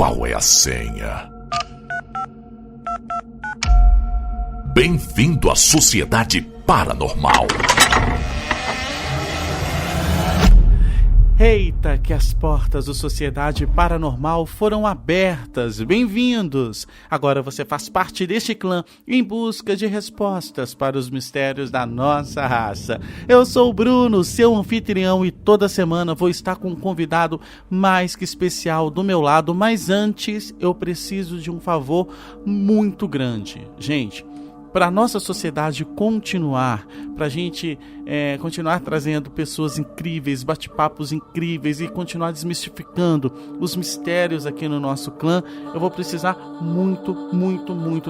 Qual é a senha? Bem-vindo à Sociedade Paranormal. Eita, que as portas da Sociedade Paranormal foram abertas. Bem-vindos! Agora você faz parte deste clã em busca de respostas para os mistérios da nossa raça. Eu sou o Bruno, seu anfitrião, e toda semana vou estar com um convidado mais que especial do meu lado, mas antes eu preciso de um favor muito grande. Gente, para a nossa sociedade continuar, para a gente continuar trazendo pessoas incríveis, bate-papos incríveis e continuar desmistificando os mistérios aqui no nosso clã, eu vou precisar muito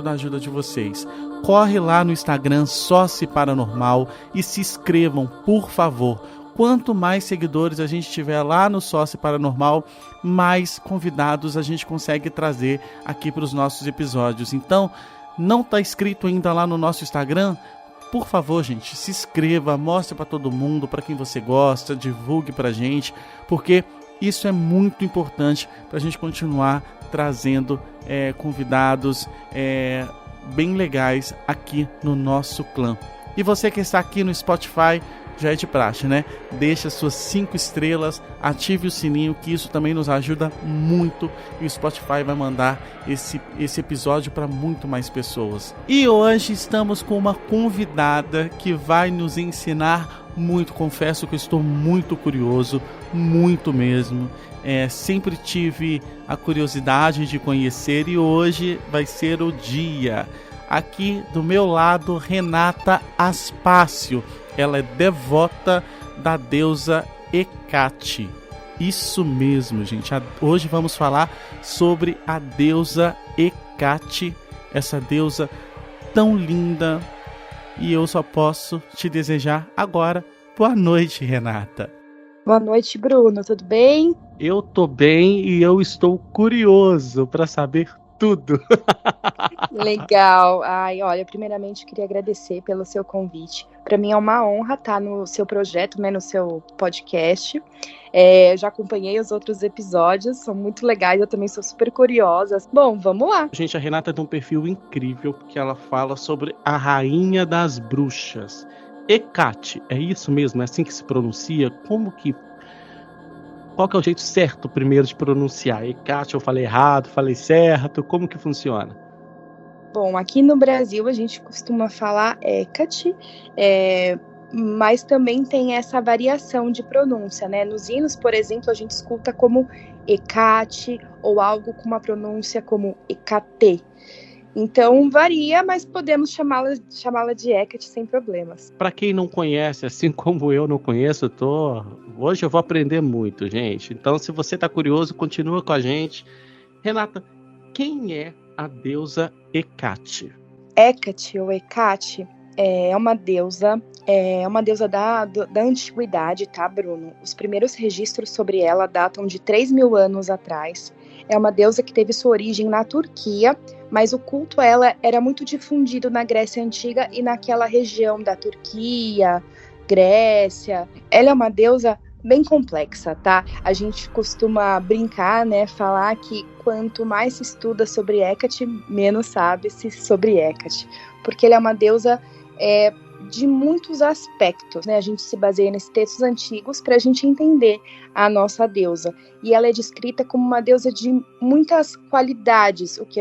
da ajuda de vocês. Corre lá no Instagram Soci Paranormal e se inscrevam, por favor. Quanto mais seguidores a gente tiver lá no Soci Paranormal, mais convidados a gente consegue trazer aqui para os nossos episódios. Então, não está inscrito ainda lá no nosso Instagram? Por favor, gente, se inscreva, mostre para todo mundo, para quem você gosta, divulgue para a gente, porque isso é muito importante para a gente continuar trazendo convidados bem legais aqui no nosso clã. E você que está aqui no Spotify, já é de praxe, né? Deixa suas 5 estrelas, ative o sininho, que isso também nos ajuda muito, e o Spotify vai mandar esse episódio para muito mais pessoas. E hoje estamos com uma convidada que vai nos ensinar muito. Confesso que eu estou muito curioso, muito mesmo. Sempre tive a curiosidade de conhecer e hoje vai ser o dia. Aqui do meu lado, Renata Aspácio. Ela é devota da deusa Hecate. Isso mesmo, gente. Hoje vamos falar sobre a deusa Hecate, essa deusa tão linda. E eu só posso te desejar agora boa noite, Renata. Boa noite, Bruno. Tudo bem? Eu tô bem e eu estou curioso para saber tudo. Legal. Ai, olha, primeiramente eu queria agradecer pelo seu convite. Para mim é uma honra estar no seu projeto, né, no seu podcast. Já acompanhei os outros episódios, são muito legais, eu também sou super curiosa. Bom, vamos lá. Gente, a Renata tem um perfil incrível, porque ela fala sobre a rainha das bruxas. Hecate, é isso mesmo? É assim que se pronuncia? Qual que é o jeito certo primeiro de pronunciar? Hecate, eu falei errado, falei certo, como que funciona? Bom, aqui no Brasil a gente costuma falar Hecate, mas também tem essa variação de pronúncia, né? Nos hinos, por exemplo, a gente escuta como Hecate ou algo com uma pronúncia como Hecate. Então varia, mas podemos chamá-la de Hecate sem problemas. Para quem não conhece, assim como eu não conheço, hoje eu vou aprender muito, gente. Então, se você está curioso, continua com a gente. Renata, quem é a deusa Hecate? Hecate ou Hecate é uma deusa da antiguidade, tá, Bruno? Os primeiros registros sobre ela datam de 3.000 anos atrás. É uma deusa que teve sua origem na Turquia, mas o culto a ela era muito difundido na Grécia Antiga e naquela região da Turquia, Grécia. Ela é uma deusa bem complexa, tá? A gente costuma brincar, né, falar que quanto mais se estuda sobre Hecate, menos sabe-se sobre Hecate, porque ela é uma deusa de muitos aspectos, né? A gente se baseia nesses textos antigos para a gente entender a nossa deusa, e ela é descrita como uma deusa de muitas qualidades, o que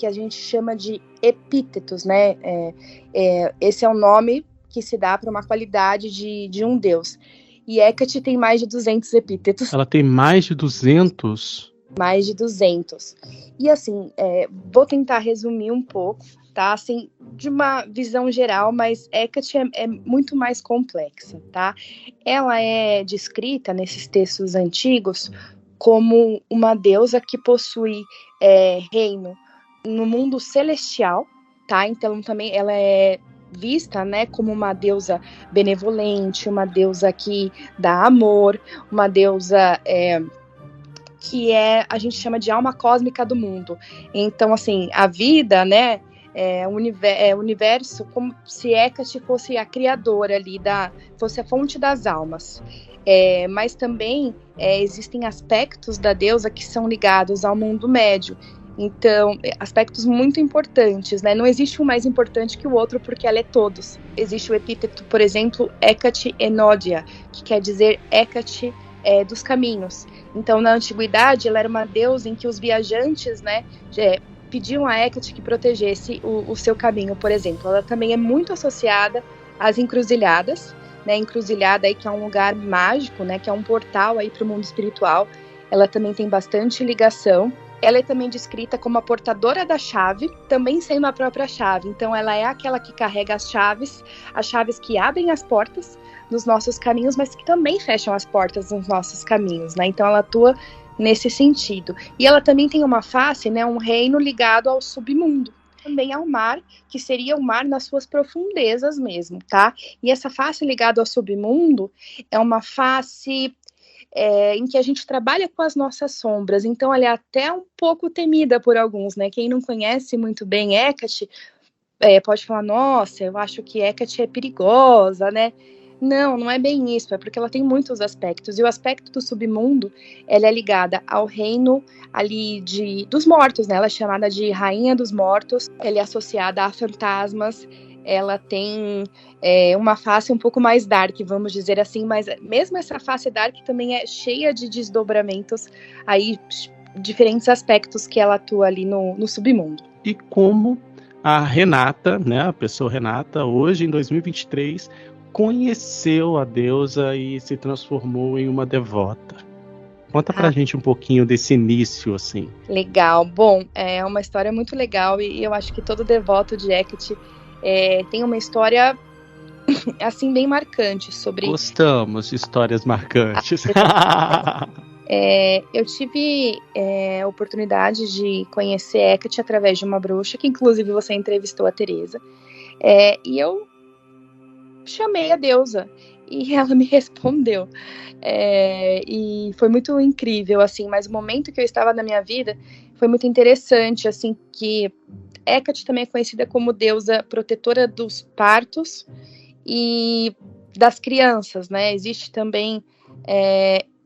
a gente chama de epítetos, né? Esse é o nome que se dá para uma qualidade de um deus. E Hecate tem mais de 200 epítetos. Ela tem mais de 200? Mais de 200. E assim, vou tentar resumir um pouco, tá? Assim, de uma visão geral, mas Hecate é muito mais complexa, tá? Ela é descrita nesses textos antigos como uma deusa que possui reino no mundo celestial, tá? Então também ela é vista, né, como uma deusa benevolente, uma deusa que dá amor, uma deusa que a gente chama de alma cósmica do mundo. Então, assim, a vida, né, o universo, como se Hecate fosse a criadora ali, fosse a fonte das almas. Mas também existem aspectos da deusa que são ligados ao mundo médio. Então, aspectos muito importantes, né? Não existe um mais importante que o outro, porque ela é todos. Existe o epíteto, por exemplo, Hecate Enodia, que quer dizer Hecate dos caminhos. Então, na antiguidade, ela era uma deusa em que os viajantes, né, pediam a Hecate que protegesse o seu caminho, por exemplo. Ela também é muito associada às encruzilhadas, né? Encruzilhada aí, que é um lugar mágico, né? Que é um portal aí para o mundo espiritual. Ela também tem bastante ligação. Ela é também descrita como a portadora da chave, também sendo a própria chave. Então, ela é aquela que carrega as chaves que abrem as portas nos nossos caminhos, mas que também fecham as portas nos nossos caminhos, né? Então, ela atua nesse sentido. E ela também tem uma face, né? Um reino ligado ao submundo, também ao mar, que seria o mar nas suas profundezas mesmo, tá? E essa face ligada ao submundo é uma face em que a gente trabalha com as nossas sombras, então ela é até um pouco temida por alguns, né? Quem não conhece muito bem Hecate pode falar, nossa, eu acho que Hecate é perigosa, né? Não, não é bem isso, é porque ela tem muitos aspectos, e o aspecto do submundo, ela é ligada ao reino ali dos mortos, né? Ela é chamada de Rainha dos Mortos, ela é associada a fantasmas, ela tem uma face um pouco mais dark, vamos dizer assim, mas mesmo essa face dark também é cheia de desdobramentos, aí diferentes aspectos que ela atua ali no submundo. E como a Renata, né, a pessoa Renata, hoje em 2023, conheceu a deusa e se transformou em uma devota. Conta pra gente um pouquinho desse início, assim. Legal. Bom, é uma história muito legal e eu acho que todo devoto de Hecate tem uma história, assim, bem marcante sobre... Gostamos de histórias marcantes. Eu tive a oportunidade de conhecer Hecate através de uma bruxa, que inclusive você entrevistou a Teresa, e eu chamei a deusa e ela me respondeu, e foi muito incrível, assim, mas o momento que eu estava na minha vida foi muito interessante, assim, que Hecate também é conhecida como deusa protetora dos partos e das crianças, né? Existe também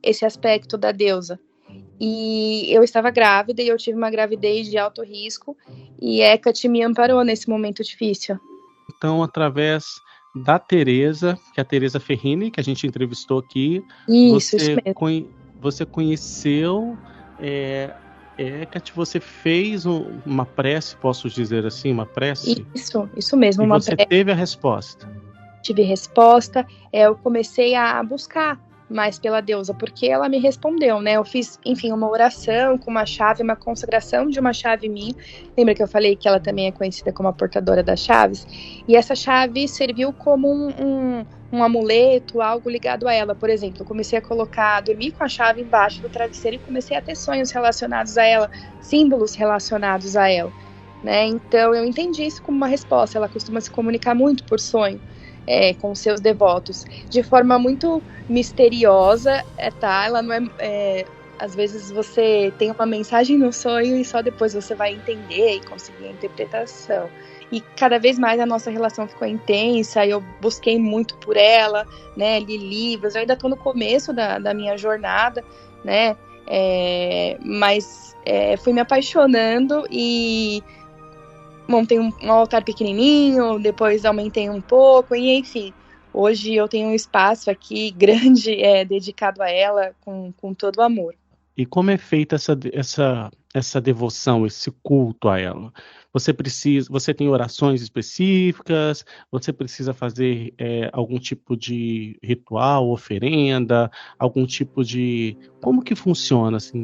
esse aspecto da deusa. E eu estava grávida e eu tive uma gravidez de alto risco e Hecate me amparou nesse momento difícil. Então, através da Teresa, que é a Teresa Ferrini, que a gente entrevistou aqui, isso mesmo. Você conheceu Hecate, você fez uma prece, posso dizer assim, uma prece? Isso mesmo. E você teve a resposta? Tive resposta, eu comecei a buscar mais pela deusa, porque ela me respondeu, né? Eu fiz, enfim, uma oração com uma chave, uma consagração de uma chave minha. Lembra que eu falei que ela também é conhecida como a portadora das chaves? E essa chave serviu como um amuleto, algo ligado a ela. Por exemplo, eu comecei a dormir com a chave embaixo do travesseiro e comecei a ter sonhos relacionados a ela, símbolos relacionados a ela, né? Então eu entendi isso como uma resposta. Ela costuma se comunicar muito por sonho com seus devotos, de forma muito misteriosa, tá? Ela não às vezes você tem uma mensagem no sonho e só depois você vai entender e conseguir a interpretação. E cada vez mais a nossa relação ficou intensa, eu busquei muito por ela, né? Li livros, eu ainda estou no começo da minha jornada, né? Mas fui me apaixonando e montei um altar pequenininho, depois aumentei um pouco, e enfim, hoje eu tenho um espaço aqui grande dedicado a ela com todo o amor. E como é feita essa devoção, esse culto a ela? Você tem orações específicas? Você precisa fazer algum tipo de ritual, oferenda, algum tipo de... Como que funciona, assim,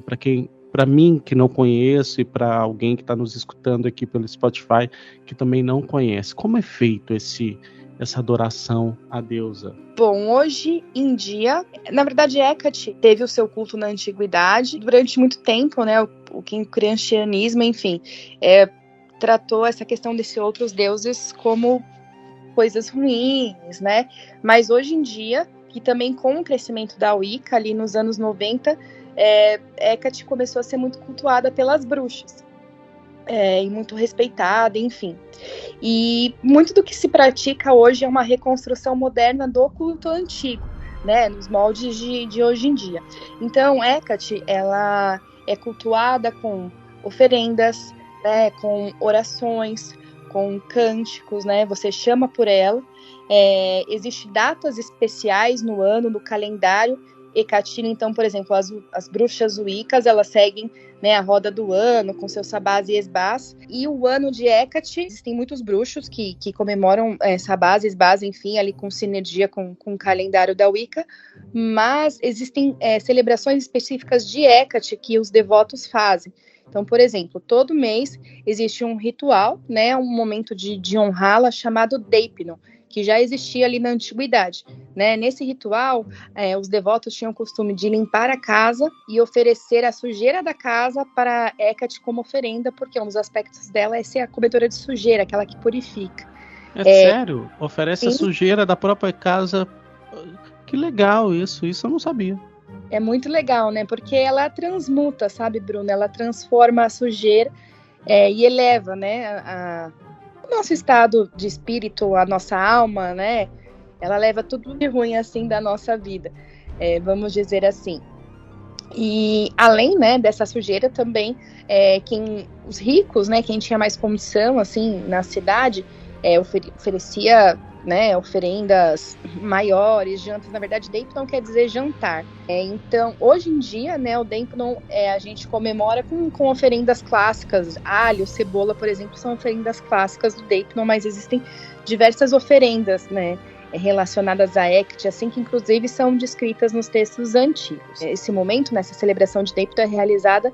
para mim que não conheço e para alguém que está nos escutando aqui pelo Spotify que também não conhece? Como é feito essa adoração à deusa? Bom, hoje em dia, na verdade, Hecate teve o seu culto na antiguidade, durante muito tempo, né, o cristianismo, enfim, tratou essa questão desses outros deuses como coisas ruins, né, mas hoje em dia, e também com o crescimento da Wicca, ali nos anos 90, Hecate começou a ser muito cultuada pelas bruxas, e muito respeitada, enfim. E muito do que se pratica hoje é uma reconstrução moderna do culto antigo, né, nos moldes de hoje em dia. Então, Hecate, ela é cultuada com oferendas, né, com orações, com cânticos, né, você chama por ela. Existem datas especiais no ano, no calendário hecatina. Então, por exemplo, as bruxas wiccas, elas seguem, né, a roda do ano, com seus sabás e esbás. E o ano de Hecate, existem muitos bruxos que comemoram sabás, esbás, enfim, ali com sinergia com o calendário da Wicca. Mas existem celebrações específicas de Hecate que os devotos fazem. Então, por exemplo, todo mês existe um ritual, né, um momento de honrá-la chamado Deipnon, que já existia ali na antiguidade, né? Nesse ritual, os devotos tinham o costume de limpar a casa e oferecer a sujeira da casa para Hecate como oferenda, porque um dos aspectos dela é ser a cobertora de sujeira, aquela que purifica. Sério? Oferece sim. A sujeira da própria casa? Que legal isso eu não sabia. É muito legal, né? Porque ela transmuta, sabe, Bruno? Ela transforma a sujeira e eleva, né, o nosso estado de espírito, a nossa alma, né? Ela leva tudo de ruim, assim, da nossa vida, vamos dizer assim. E além, né, dessa sujeira também, os ricos, né, quem tinha mais condição, assim, na cidade, oferecia, né, oferendas maiores, jantas. Na verdade, Deipnon quer dizer jantar. Então, hoje em dia, né, o Deipnon a gente comemora com oferendas clássicas. Alho, cebola, por exemplo, são oferendas clássicas do Deipnon, mas existem diversas oferendas, né, relacionadas a Hecate, assim, que inclusive são descritas nos textos antigos. Esse momento, né, essa celebração de Deipnon é realizada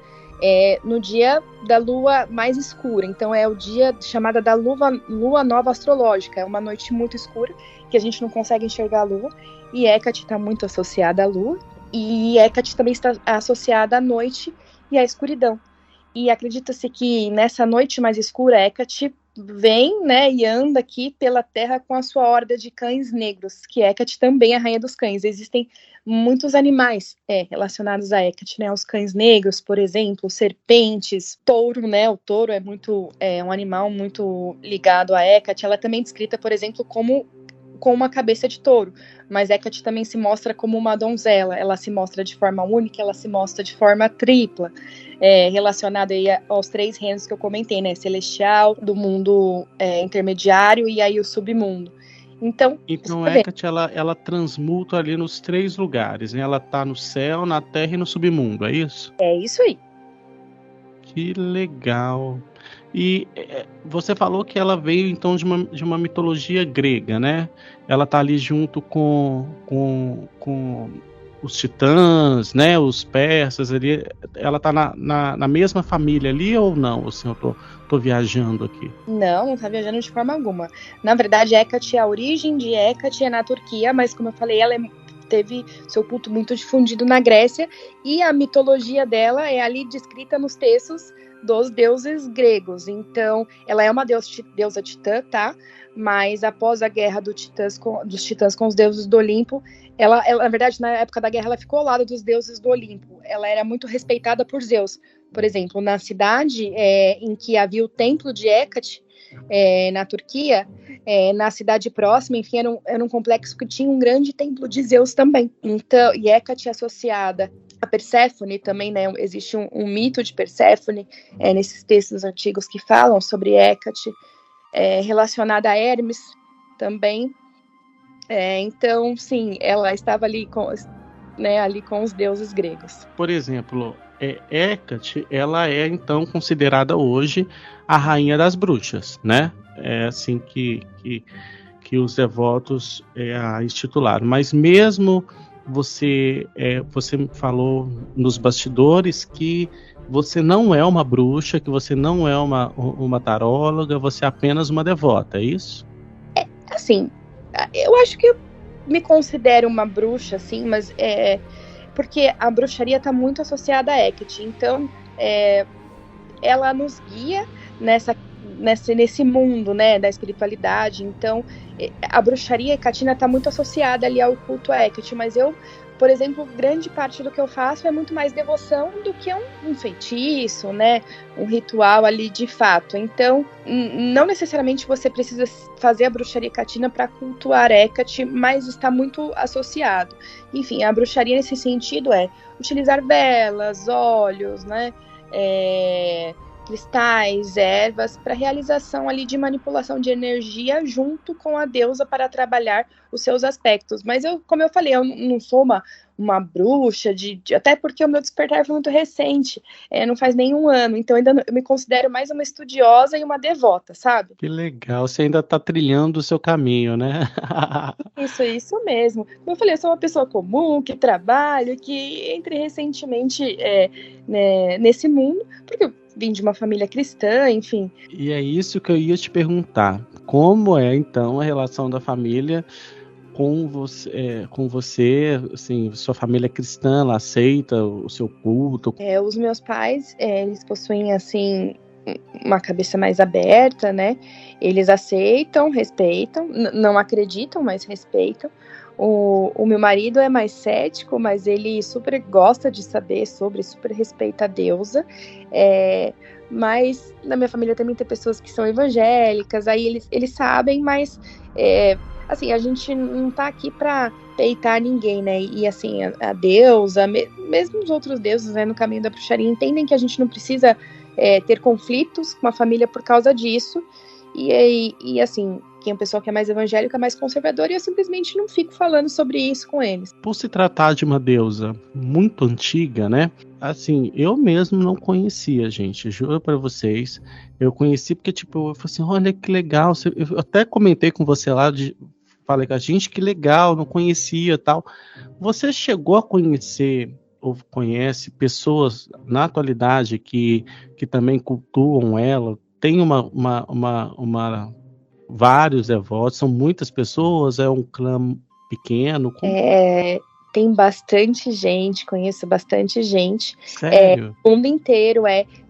no dia da lua mais escura. Então é o dia chamada da lua nova astrológica. É uma noite muito escura, que a gente não consegue enxergar a lua, e Hecate está muito associada à lua, e Hecate também está associada à noite e à escuridão. E acredita-se que nessa noite mais escura, Hecate vem, né, e anda aqui pela terra com a sua horda de cães negros, que Hecate também é a rainha dos cães. Existem muitos animais relacionados a Hecate, né, os cães negros, por exemplo, serpentes, touro, né, o touro é um animal muito ligado a Hecate. Ela é também descrita, por exemplo, como com uma cabeça de touro, mas Hecate também se mostra como uma donzela. Ela se mostra de forma única, ela se mostra de forma tripla, relacionada aí aos 3 reinos que eu comentei, né, celestial, do mundo intermediário e aí o submundo. Então Hecate, ela transmuta ali nos 3 lugares, né? Ela tá no céu, na terra e no submundo, é isso? É isso aí. Que legal. E você falou que ela veio então de uma mitologia grega, né? Ela tá ali junto com os titãs, né? Os persas ali. Ela tá na mesma família ali ou não? Assim, eu tô viajando aqui. Não tá viajando de forma alguma. Na verdade, Hecate, a origem de Hecate é na Turquia, mas como eu falei, ela teve seu culto muito difundido na Grécia, e a mitologia dela é ali descrita nos textos dos deuses gregos. Então, ela é uma deusa titã, tá? Mas após a guerra dos titãs com os deuses do Olimpo, ela, na verdade, na época da guerra, ela ficou ao lado dos deuses do Olimpo. Ela era muito respeitada por Zeus. Por exemplo, na cidade em que havia o templo de Hecate, na Turquia, na cidade próxima, enfim, era um complexo que tinha um grande templo de Zeus também. Então, e Hecate é associada a Perséfone também, né? Existe um mito de Perséfone nesses textos antigos que falam sobre Hecate, relacionada a Hermes também. Então, sim, ela estava ali com os deuses gregos. Por exemplo, Hecate, ela é então considerada hoje a rainha das bruxas, né? É assim que os devotos a intitularam. Mas mesmo você falou nos bastidores que você não é uma bruxa, que você não é uma taróloga, você é apenas uma devota, é isso? Assim, eu acho que eu me considero uma bruxa, assim, mas porque a bruxaria está muito associada a Hecate. Então, ela nos guia nesse mundo, né, da espiritualidade. Então, a bruxaria hecatina está muito associada ali ao culto a Hecate, mas eu Por exemplo, grande parte do que eu faço é muito mais devoção do que um feitiço, né? Um ritual ali de fato. Então, não necessariamente você precisa fazer a bruxaria hecatina para cultuar Hecate, mas está muito associado. Enfim, a bruxaria nesse sentido é utilizar velas, óleos, né? Cristais, ervas, para realização ali de manipulação de energia junto com a deusa para trabalhar os seus aspectos. Mas como eu falei, eu não sou uma bruxa, até porque o meu despertar foi muito recente, não faz nenhum ano, então eu me considero mais uma estudiosa e uma devota, sabe? Que legal, você ainda está trilhando o seu caminho, né? Isso mesmo. Como eu falei, eu sou uma pessoa comum, que trabalho, que entrei recentemente né, nesse mundo, porque eu vim de uma família cristã, enfim. E é isso que eu ia te perguntar. Como é, então, a relação da família com você, assim, sua família cristã, ela aceita o seu culto? Os meus pais, eles possuem, assim, uma cabeça mais aberta, né? Eles aceitam, respeitam, não acreditam, mas respeitam. O meu marido é mais cético, mas ele super gosta de saber super respeita a deusa. Mas na minha família também tem pessoas que são evangélicas, aí eles sabem, mas assim, a gente não tá aqui pra peitar ninguém, né? E assim, a deusa, mesmo os outros deuses, né, no caminho da bruxaria, entendem que a gente não precisa ter conflitos com a família por causa disso. E assim, quem é um pessoal que é mais evangélica, mais conservadora, e eu simplesmente não fico falando sobre isso com eles. Por se tratar de uma deusa muito antiga, né? Assim, eu mesmo não conhecia, gente, juro pra vocês. Eu conheci porque, tipo, eu falei assim, olha que legal. Eu até comentei com você lá, falei com a gente, que legal, não conhecia e tal. Você chegou a conhecer ou conhece pessoas na atualidade que também cultuam ela? Tem vários devotos, são muitas pessoas, é um clã pequeno? Tem bastante gente, conheço bastante gente. Sério? O mundo inteiro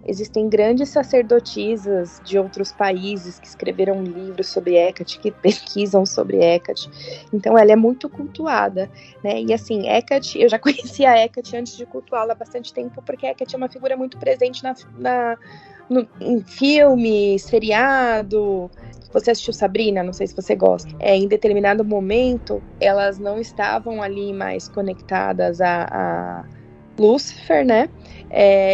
existem grandes sacerdotisas de outros países que escreveram livros sobre Hecate, que pesquisam sobre Hecate. Então ela é muito cultuada, né? E assim, Hecate, eu já conhecia a Hecate antes de cultuá-la há bastante tempo, porque Hecate é uma figura muito presente em filme, seriado. Você assistiu Sabrina? Não sei se você gosta. Em determinado momento, elas não estavam ali mais conectadas a Lúcifer, né?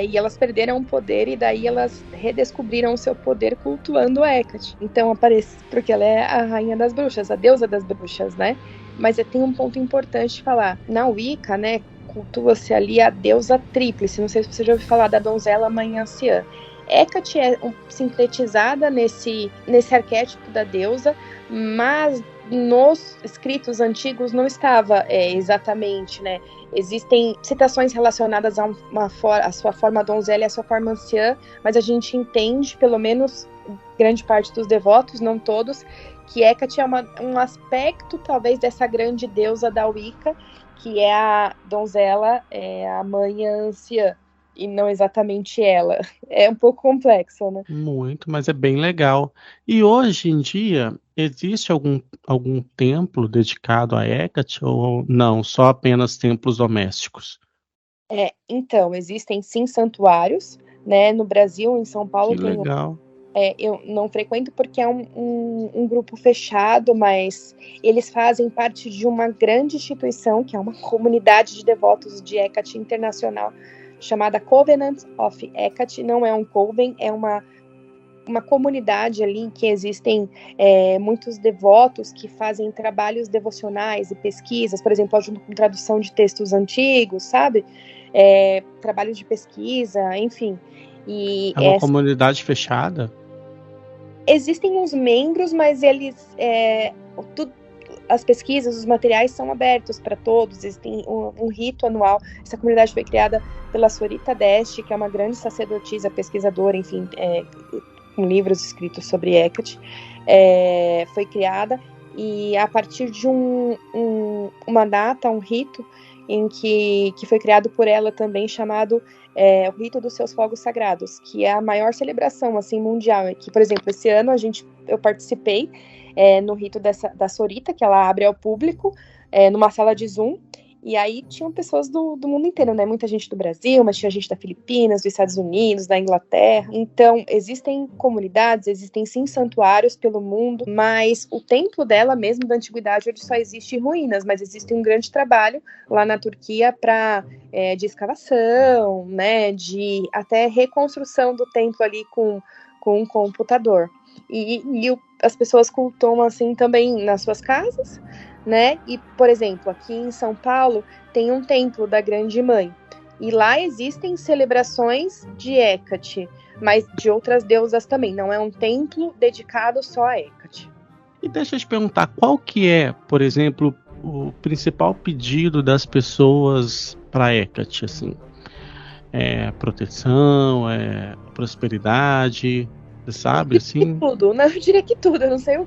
E elas perderam o poder, e daí elas redescobriram o seu poder cultuando Hecate. Então aparece, porque ela é a rainha das bruxas, a deusa das bruxas, né? Mas tem um ponto importante de falar. Na Wicca, né, cultua-se ali a deusa tríplice. Não sei se você já ouviu falar da donzela mãe anciã. Hecate é sintetizada nesse arquétipo da deusa, mas nos escritos antigos não estava exatamente, né? Existem citações relacionadas a sua forma donzela e a sua forma anciã, mas a gente entende, pelo menos grande parte dos devotos, não todos, que Hecate é um aspecto, talvez, dessa grande deusa da Wicca, que é a donzela, a mãe anciã. E não exatamente ela. É um pouco complexo, né? Muito, mas é bem legal. E hoje em dia, existe algum templo dedicado a Hecate ou não? Só apenas templos domésticos? Então, existem sim santuários, né? No Brasil, em São Paulo, Que legal. eu não frequento porque é um grupo fechado, mas eles fazem parte de uma grande instituição, que é uma comunidade de devotos de Hecate internacional, chamada Covenant of Hecate. Não é um coven, é uma comunidade ali em que existem muitos devotos que fazem trabalhos devocionais e pesquisas, por exemplo, ajudam com tradução de textos antigos, sabe? Trabalho de pesquisa, enfim. É uma comunidade fechada? Existem uns membros, mas eles as pesquisas, os materiais são abertos para todos, existem um rito anual. Essa comunidade foi criada pela Sorita Deste, que é uma grande sacerdotisa, pesquisadora, enfim, com livros escritos sobre Hecate. Foi criada, e a partir de uma data, um rito, em que foi criado por ela também, chamado o Rito dos Seus Fogos Sagrados, que é a maior celebração assim, mundial. Que, por exemplo, esse ano eu participei no rito da Sorita, que ela abre ao público, numa sala de Zoom, E aí tinham pessoas do mundo inteiro, né? Muita gente do Brasil, mas tinha gente da Filipinas, dos Estados Unidos, da Inglaterra. Então, existem comunidades, existem sim santuários pelo mundo, mas o templo dela mesmo, da antiguidade, ele só existe em ruínas, mas existe um grande trabalho lá na Turquia de escavação, né? De até reconstrução do templo ali com um computador. As pessoas cultuam assim também nas suas casas, né? E, por exemplo, aqui em São Paulo tem um templo da Grande Mãe. E lá existem celebrações de Hecate, mas de outras deusas também. Não é um templo dedicado só a Hecate. E deixa eu te perguntar, qual que é, por exemplo, o principal pedido das pessoas para Hecate, assim? É proteção, é prosperidade, você sabe, assim? Tudo, não, eu diria que tudo. Eu não sei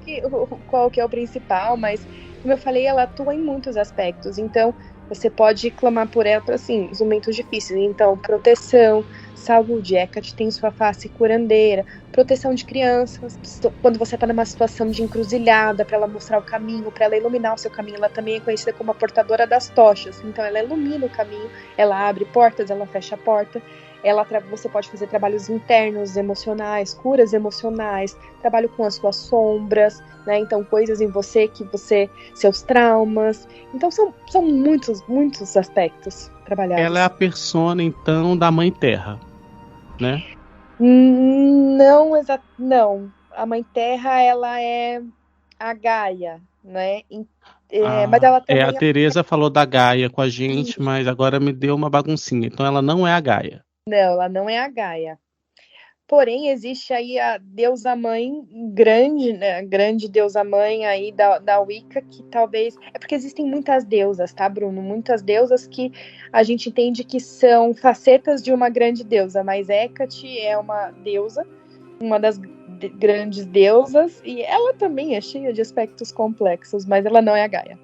qual que é o principal, mas como eu falei, ela atua em muitos aspectos. Então, você pode clamar por ela para, assim, os momentos difíceis. Então, proteção, saúde. Hecate tem sua face curandeira. Proteção de crianças. Quando você está numa situação de encruzilhada, para ela mostrar o caminho, para ela iluminar o seu caminho. Ela também é conhecida como a portadora das tochas. Então, ela ilumina o caminho, ela abre portas, ela fecha a porta. Você pode fazer trabalhos internos, emocionais, curas emocionais, trabalho com as suas sombras, né? Então, coisas em você seus traumas. Então, são muitos aspectos trabalhados. Ela é a persona, então, da Mãe Terra, né? Não. A Mãe Terra, ela é a Gaia, né? Mas ela também a Teresa falou da Gaia com a gente, mas agora me deu uma baguncinha. Então, ela não é a Gaia. Não, ela não é a Gaia. Porém, existe aí a deusa mãe grande, né? A grande deusa mãe aí da Wicca, que talvez... É porque existem muitas deusas, tá, Bruno? Muitas deusas que a gente entende que são facetas de uma grande deusa, mas Hecate é uma deusa, uma das grandes deusas, e ela também é cheia de aspectos complexos, mas ela não é a Gaia.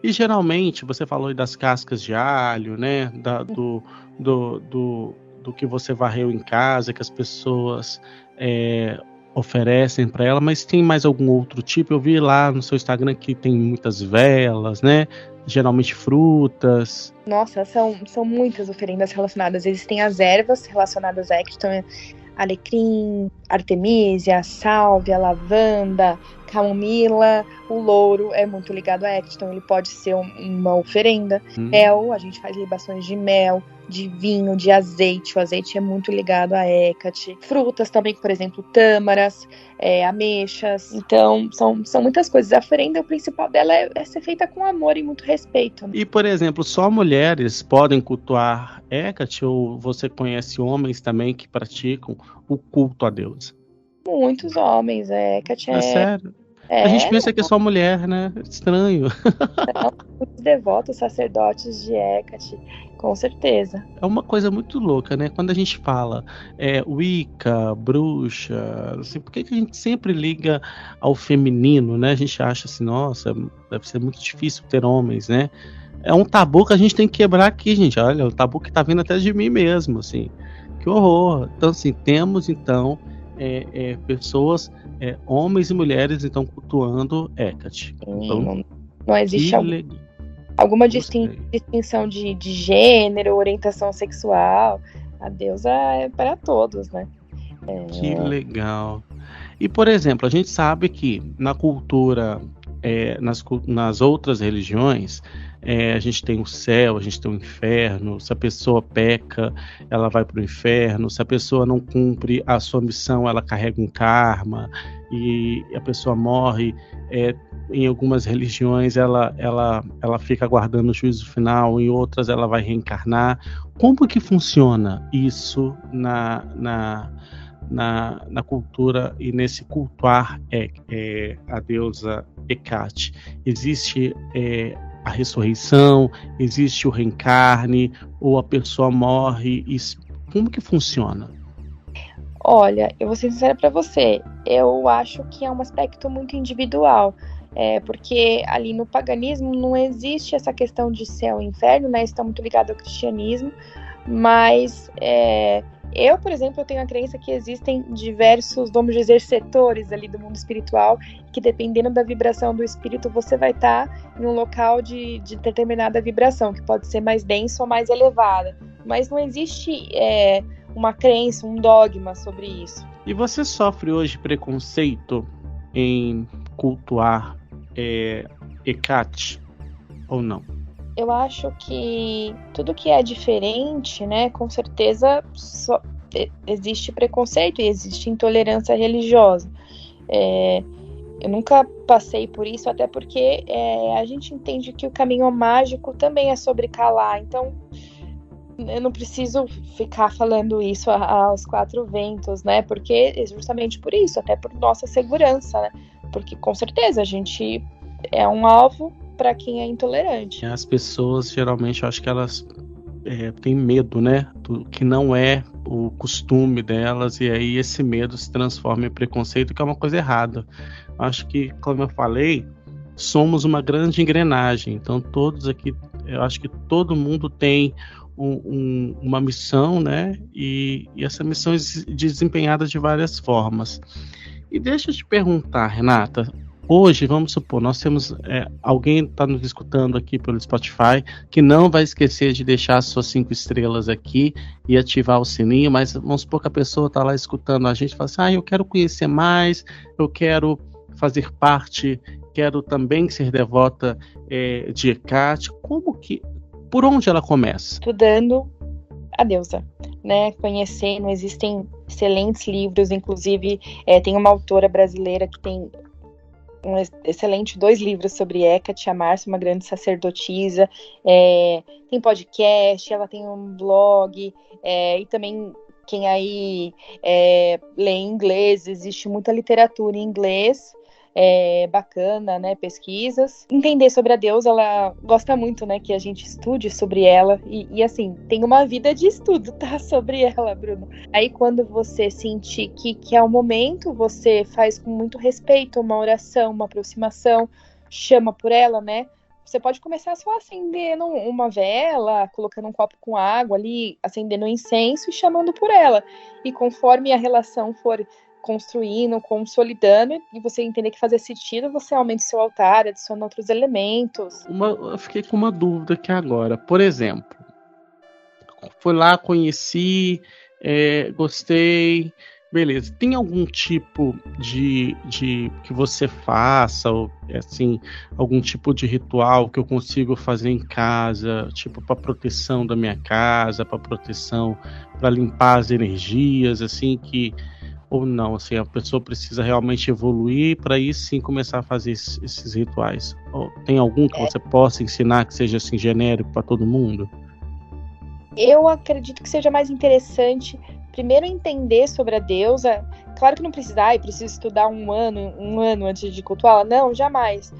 E geralmente, você falou aí das cascas de alho, né? Do que você varreu em casa, que as pessoas oferecem para ela, mas tem mais algum outro tipo? Eu vi lá no seu Instagram que tem muitas velas, né? Geralmente frutas. Nossa, são muitas oferendas relacionadas. Existem as ervas relacionadas a Hecate, então alecrim, artemisia, sálvia, lavanda, camomila. O louro é muito ligado a Hecate, então ele pode ser uma oferenda. Mel, a gente faz libações de mel, de vinho, de azeite. O azeite é muito ligado a Hecate. Frutas também, por exemplo, tâmaras, ameixas. Então, são muitas coisas. A oferenda, o principal dela é ser feita com amor e muito respeito. E, por exemplo, só mulheres podem cultuar Hecate, ou você conhece homens também que praticam o culto a Deus? Muitos homens. Hecate É sério? A gente pensa que é só mulher, né? Estranho. Os devotos, sacerdotes de Hecate, com certeza. É uma coisa muito louca, né? Quando a gente fala Wicca, bruxa, assim, por que a gente sempre liga ao feminino, né? A gente acha assim, nossa, deve ser muito difícil ter homens, né? É um tabu que a gente tem que quebrar aqui, gente. Olha, o tabu que tá vindo até de mim mesmo, assim. Que horror. Então, assim, temos, então, pessoas, homens e mulheres, então, cultuando Hecate. Então, não existe alguma distinção de gênero, orientação sexual. A deusa é para todos, né? Que legal. E, por exemplo, a gente sabe que na cultura, nas outras religiões, a gente tem o céu, a gente tem o inferno. Se a pessoa peca, ela vai para o inferno. Se a pessoa não cumpre a sua missão, ela carrega um karma e a pessoa morre. Em algumas religiões ela fica aguardando o juízo final, em outras ela vai reencarnar. Como que funciona isso na cultura e nesse cultuar a deusa Hecate? Existe a ressurreição, existe o reencarne, ou a pessoa morre? Como que funciona? Olha, eu vou ser sincera para você, eu acho que é um aspecto muito individual, porque ali no paganismo não existe essa questão de céu e inferno, né? Isso está muito ligado ao cristianismo, mas Eu, por exemplo, eu tenho a crença que existem diversos, vamos dizer, setores ali do mundo espiritual, que dependendo da vibração do espírito, você vai estar em um local de determinada vibração, que pode ser mais densa ou mais elevada. Mas não existe uma crença, um dogma sobre isso. E você sofre hoje preconceito em cultuar Hecate ou não? Eu acho que tudo que é diferente, né, com certeza existe preconceito e existe intolerância religiosa. Eu nunca passei por isso, até porque a gente entende que o caminho mágico também é sobre calar. Então, eu não preciso ficar falando isso aos quatro ventos, né? Porque é justamente por isso, até por nossa segurança, né? Porque com certeza a gente é um alvo para quem é intolerante. As pessoas, geralmente, eu acho que elas têm medo, né? Do que não é o costume delas, e aí esse medo se transforma em preconceito, que é uma coisa errada. Acho que, como eu falei, somos uma grande engrenagem. Então, todos aqui, eu acho que todo mundo tem uma missão, né? E essa missão é desempenhada de várias formas. E deixa eu te perguntar, Renata. Hoje, vamos supor, nós temos alguém está nos escutando aqui pelo Spotify que não vai esquecer de deixar as suas 5 estrelas aqui e ativar o sininho, mas vamos supor que a pessoa está lá escutando a gente e fala assim, eu quero conhecer mais, eu quero fazer parte, quero também ser devota de Hecate. Por onde ela começa? Estudando a deusa, né? Conhecendo, existem excelentes livros, inclusive tem uma autora brasileira que tem excelente 2 livros sobre Hecate, a Márcia, uma grande sacerdotisa, tem podcast, ela tem um blog, e também quem aí lê em inglês, existe muita literatura em inglês, bacana, né, pesquisas. Entender sobre a deusa, ela gosta muito, né, que a gente estude sobre ela, e assim, tem uma vida de estudo, tá, sobre ela, Bruno. Aí quando você sentir que é o momento, você faz com muito respeito uma oração, uma aproximação, chama por ela, né. Você pode começar só acendendo uma vela, colocando um copo com água ali, acendendo um incenso e chamando por ela. E conforme a relação for construindo, consolidando, e você entender que fazer sentido, você aumenta o seu altar, adiciona outros elementos. Eu fiquei com uma dúvida aqui agora. Por exemplo, fui lá, conheci, gostei, beleza. Tem algum tipo de que você faça, ou assim, algum tipo de ritual que eu consigo fazer em casa, tipo para proteção da minha casa, para proteção, para limpar as energias, assim, ou não, assim, a pessoa precisa realmente evoluir para aí sim começar a fazer esses rituais? Ou tem algum que você possa ensinar que seja assim genérico para todo mundo? Eu acredito que seja mais interessante primeiro entender sobre a deusa. Claro que não precisa, preciso estudar um ano antes de cultuá-la. Não, jamais.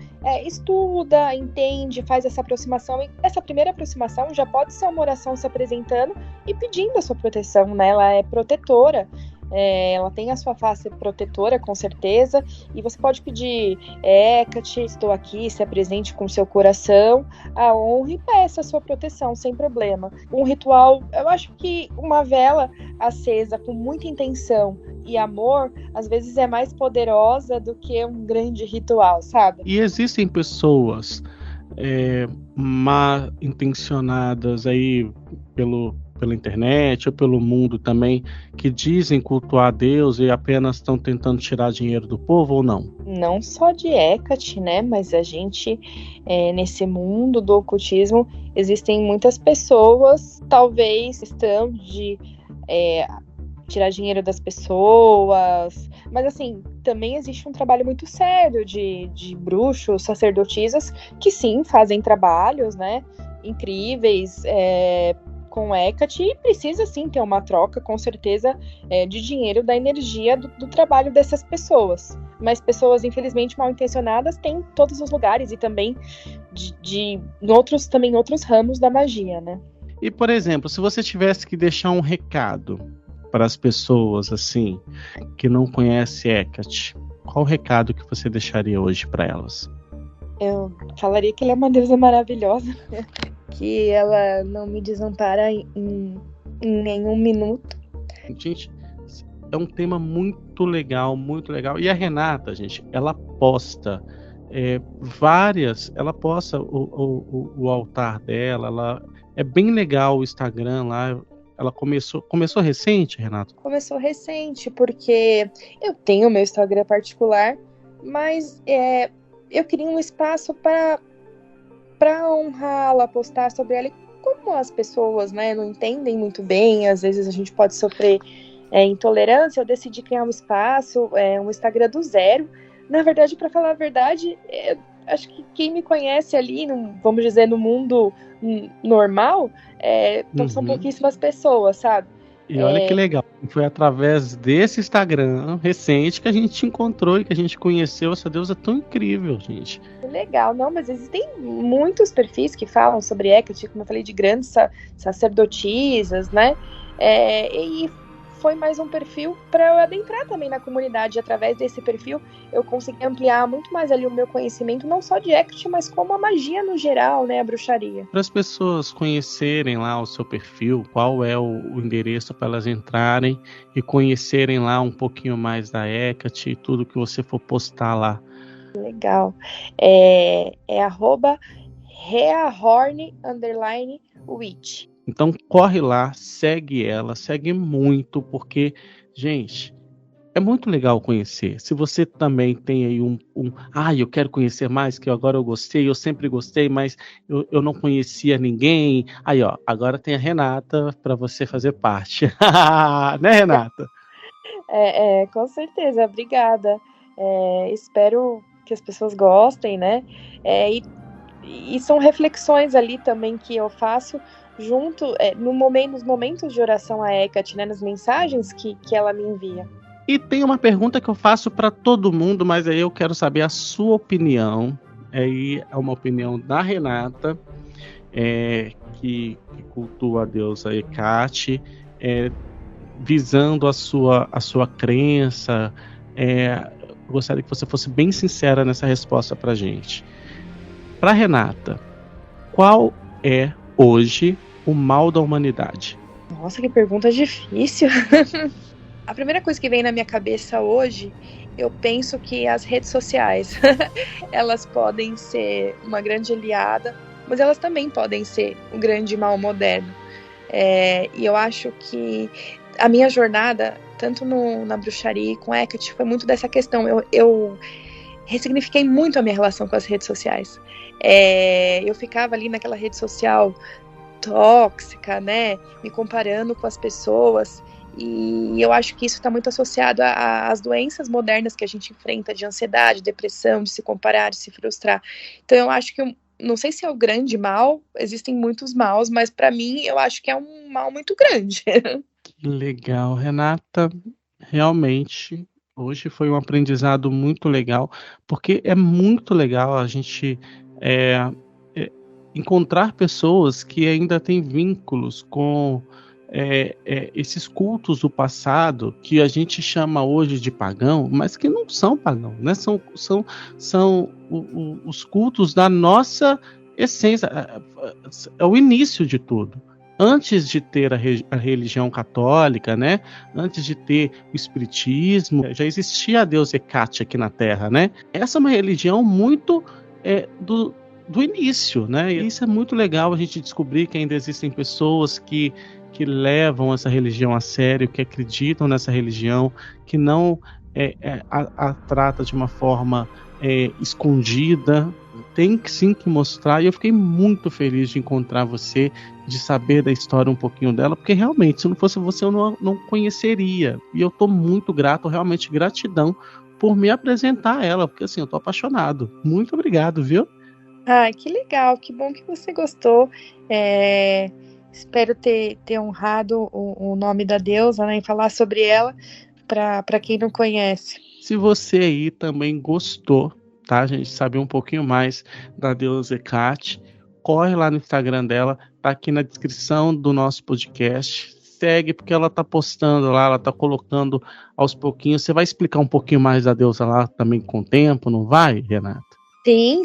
Estuda, entende, faz essa aproximação. E essa primeira aproximação já pode ser uma oração se apresentando e pedindo a sua proteção, né? Ela é protetora. Ela tem a sua face protetora, com certeza, e você pode pedir: Hecate, estou aqui, se apresente com seu coração, a honra, e peça a sua proteção, sem problema. Um ritual, eu acho que uma vela acesa com muita intenção e amor, às vezes é mais poderosa do que um grande ritual, sabe? E existem pessoas mal intencionadas aí pela internet ou pelo mundo também, que dizem cultuar a Deus e apenas estão tentando tirar dinheiro do povo, ou não? Não só de Hecate, né, mas a gente, nesse mundo do ocultismo, existem muitas pessoas, talvez, questão de tirar dinheiro das pessoas, mas assim, também existe um trabalho muito sério de bruxos, sacerdotisas, que sim, fazem trabalhos, né, incríveis, com Hecate, e precisa sim ter uma troca, com certeza, de dinheiro, da energia do trabalho dessas pessoas. Mas pessoas, infelizmente, mal intencionadas tem em todos os lugares, e também em outros ramos da magia, né? E, por exemplo, se você tivesse que deixar um recado para as pessoas, assim, que não conhecem Hecate, qual o recado que você deixaria hoje para elas? Eu falaria que ela é uma deusa maravilhosa, que ela não me desampara em nenhum minuto, Gente, é um tema muito legal, muito legal. E a Renata, gente, ela posta ela posta o altar dela, é bem legal o Instagram lá. Ela começou recente, Renato? Começou recente, porque eu tenho meu Instagram particular, mas eu queria um espaço para honrá-la, postar sobre ela. E como as pessoas, né, não entendem muito bem, às vezes a gente pode sofrer intolerância, eu decidi criar um espaço, um Instagram do zero. Na verdade, para falar a verdade, acho que quem me conhece ali, vamos dizer, no mundo normal, são pouquíssimas pessoas, sabe? E olha que legal, foi através desse Instagram recente que a gente te encontrou e que a gente conheceu essa deusa tão incrível, gente. Legal, não, mas existem muitos perfis que falam sobre Hecate, como eu falei, de grandes sacerdotisas, né? E foi mais um perfil para eu adentrar também na comunidade. Através desse perfil, eu consegui ampliar muito mais ali o meu conhecimento, não só de Hecate, mas como a magia no geral, né, a bruxaria. Para as pessoas conhecerem lá o seu perfil, qual é o endereço para elas entrarem e conhecerem lá um pouquinho mais da Hecate e tudo que você for postar lá. Legal. É @reahorn_witch. Então corre lá, segue ela, segue muito, porque, gente, é muito legal conhecer. Se você também tem aí eu quero conhecer mais, que agora eu gostei, eu sempre gostei, mas eu não conhecia ninguém. Aí, ó, agora tem a Renata para você fazer parte. Né, Renata? Com certeza, obrigada. Espero que as pessoas gostem, né? E são reflexões ali também que eu faço junto, nos momentos de oração a Hecate, né? Nas mensagens que ela me envia. E tem uma pergunta que eu faço para todo mundo, mas aí eu quero saber a sua opinião. Aí é uma opinião da Renata, que cultua a deusa Hecate, visando a sua crença. Eu gostaria que você fosse bem sincera nessa resposta para a gente. Para Renata, qual é hoje o mal da humanidade? Nossa, que pergunta difícil. A primeira coisa que vem na minha cabeça hoje, eu penso que as redes sociais, elas podem ser uma grande aliada, mas elas também podem ser um grande mal moderno. E eu acho que a minha jornada, tanto na bruxaria e com Hecate, foi muito dessa questão. Eu ressignifiquei muito a minha relação com as redes sociais. Eu ficava ali naquela rede social tóxica, né, me comparando com as pessoas, e eu acho que isso está muito associado às doenças modernas que a gente enfrenta, de ansiedade, depressão, de se comparar, de se frustrar. Então eu acho que, não sei se é o grande mal, existem muitos maus, mas para mim eu acho que é um mal muito grande. Que legal, Renata, realmente hoje foi um aprendizado muito legal, porque é muito legal a gente encontrar pessoas que ainda têm vínculos com esses cultos do passado, que a gente chama hoje de pagão, mas que não são pagãos, né? São os cultos da nossa essência, é o início de tudo. Antes de ter a religião católica, né? Antes de ter o espiritismo, já existia a deusa Hecate aqui na Terra, né? Essa é uma religião muito do início, né? E isso é muito legal a gente descobrir que ainda existem pessoas que levam essa religião a sério, que acreditam nessa religião, que não a trata de uma forma escondida. Tem sim que mostrar, e eu fiquei muito feliz de encontrar você, de saber da história um pouquinho dela, porque realmente, se não fosse você, eu não conheceria. E eu estou muito grato, realmente gratidão por me apresentar a ela, porque assim, eu estou apaixonado. Muito obrigado, viu? Ah, que legal, que bom que você gostou. Espero ter honrado o nome da deusa, né, e falar sobre ela para quem não conhece. Se você aí também gostou, tá, a gente saber um pouquinho mais da deusa Hecate, corre lá no Instagram dela, tá aqui na descrição do nosso podcast. Segue, porque ela tá postando lá, ela tá colocando aos pouquinhos. Você vai explicar um pouquinho mais da deusa lá também com o tempo, não vai, Renata? Sim,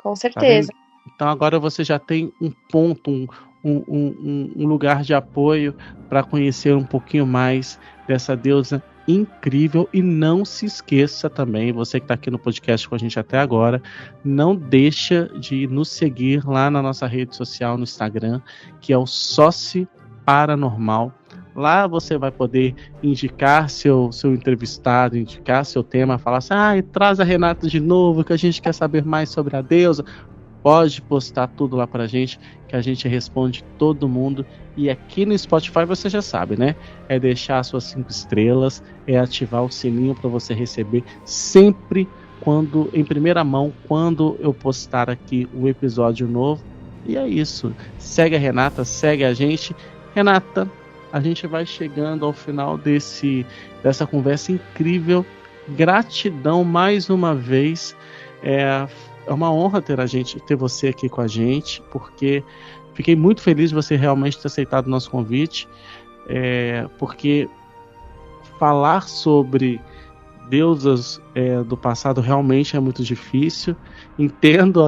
com certeza. Tá, então agora você já tem um ponto, um lugar de apoio para conhecer um pouquinho mais dessa deusa incrível. E não se esqueça também, você que está aqui no podcast com a gente até agora, não deixa de nos seguir lá na nossa rede social no Instagram, que é o Sócio Paranormal. Lá você vai poder indicar seu entrevistado, indicar seu tema, falar assim, traz a Renata de novo, que a gente quer saber mais sobre a deusa. Pode postar tudo lá pra gente, que a gente responde todo mundo. E aqui no Spotify você já sabe, né? É deixar as suas 5 estrelas, é ativar o sininho para você receber sempre em primeira mão, quando eu postar aqui o episódio novo. E é isso. Segue a Renata, segue a gente. Renata, a gente vai chegando ao final dessa conversa incrível. Gratidão mais uma vez. É uma honra ter você aqui com a gente, porque fiquei muito feliz de você realmente ter aceitado o nosso convite, porque falar sobre deusas do passado realmente é muito difícil. Entendo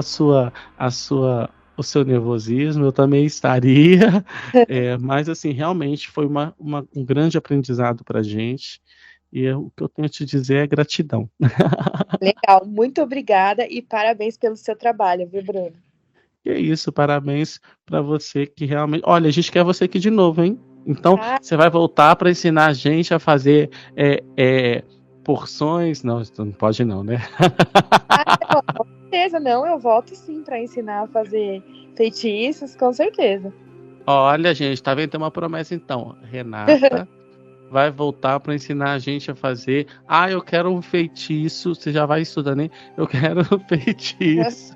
o seu nervosismo, eu também estaria, mas assim, realmente foi um grande aprendizado para a gente. E o que eu tenho a te dizer é gratidão. Legal, muito obrigada e parabéns pelo seu trabalho, viu, Bruno? Que é isso, parabéns para você que realmente... Olha, a gente quer você aqui de novo, hein? Então, você vai voltar para ensinar a gente a fazer porções... Não pode não, né? Com certeza, não. Eu volto sim para ensinar a fazer feitiços, com certeza. Olha, gente, tá vendo? Tem uma promessa então. Renata... vai voltar para ensinar a gente a fazer. Eu quero um feitiço. Você já vai estudando, hein? Eu quero um feitiço.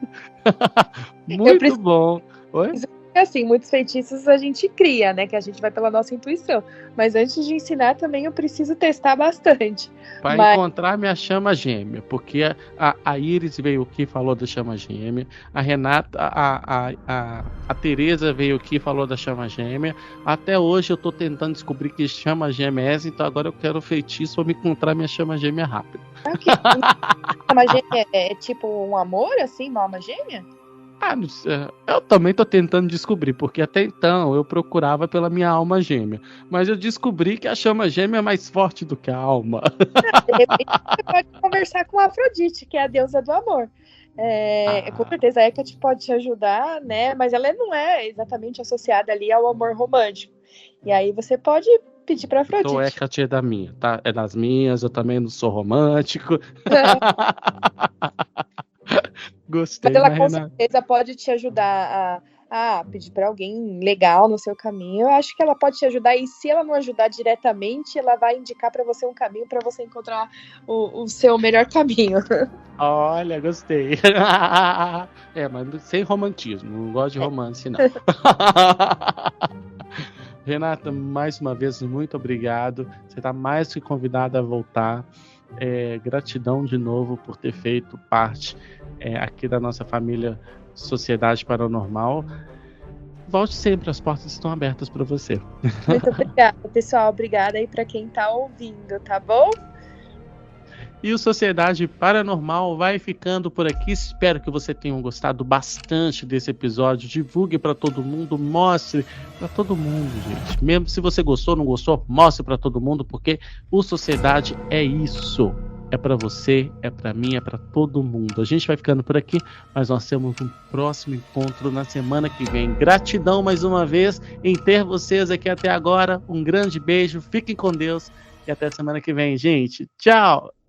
Muito bom. Oi? Assim, muitos feitiços a gente cria, né? Que a gente vai pela nossa intuição. Mas antes de ensinar também eu preciso testar bastante. Para encontrar minha chama gêmea. Porque a Iris veio aqui e falou da chama gêmea. A Renata, a Tereza veio aqui e falou da chama gêmea. Até hoje eu tô tentando descobrir que chama gêmea é essa. Então agora eu quero feitiço para me encontrar minha chama gêmea rápido. Chama gêmea é tipo um amor, assim? Uma alma gêmea? Eu também tô tentando descobrir, porque até então eu procurava pela minha alma gêmea, mas eu descobri que a chama gêmea é mais forte do que a alma. De repente você pode conversar com a Afrodite, que é a deusa do amor. Com certeza a Hecate pode te ajudar, né? Mas ela não é exatamente associada ali ao amor romântico. E aí você pode pedir pra Afrodite. Então Hecate é da minha, tá? É das minhas, eu também não sou romântico. Gostei, mas ela com certeza pode te ajudar a pedir para alguém legal no seu caminho. Eu acho que ela pode te ajudar, e se ela não ajudar diretamente, ela vai indicar para você um caminho para você encontrar o seu melhor caminho. Olha, gostei. Mas sem romantismo, não gosto de romance, não. Renata, mais uma vez, muito obrigado. Você está mais que convidada a voltar. Gratidão de novo por ter feito parte aqui da nossa família Sociedade Paranormal. Volte sempre, as portas estão abertas para você. Muito obrigada, pessoal. Obrigada aí para quem está ouvindo, tá bom? E o Sociedade Paranormal vai ficando por aqui. Espero que você tenha gostado bastante desse episódio. Divulgue para todo mundo, mostre para todo mundo, gente. Mesmo se você gostou ou não gostou, mostre para todo mundo, porque o Sociedade é isso. É para você, é para mim, é para todo mundo. A gente vai ficando por aqui, mas nós temos um próximo encontro na semana que vem. Gratidão mais uma vez em ter vocês aqui até agora. Um grande beijo, fiquem com Deus e até semana que vem, gente. Tchau!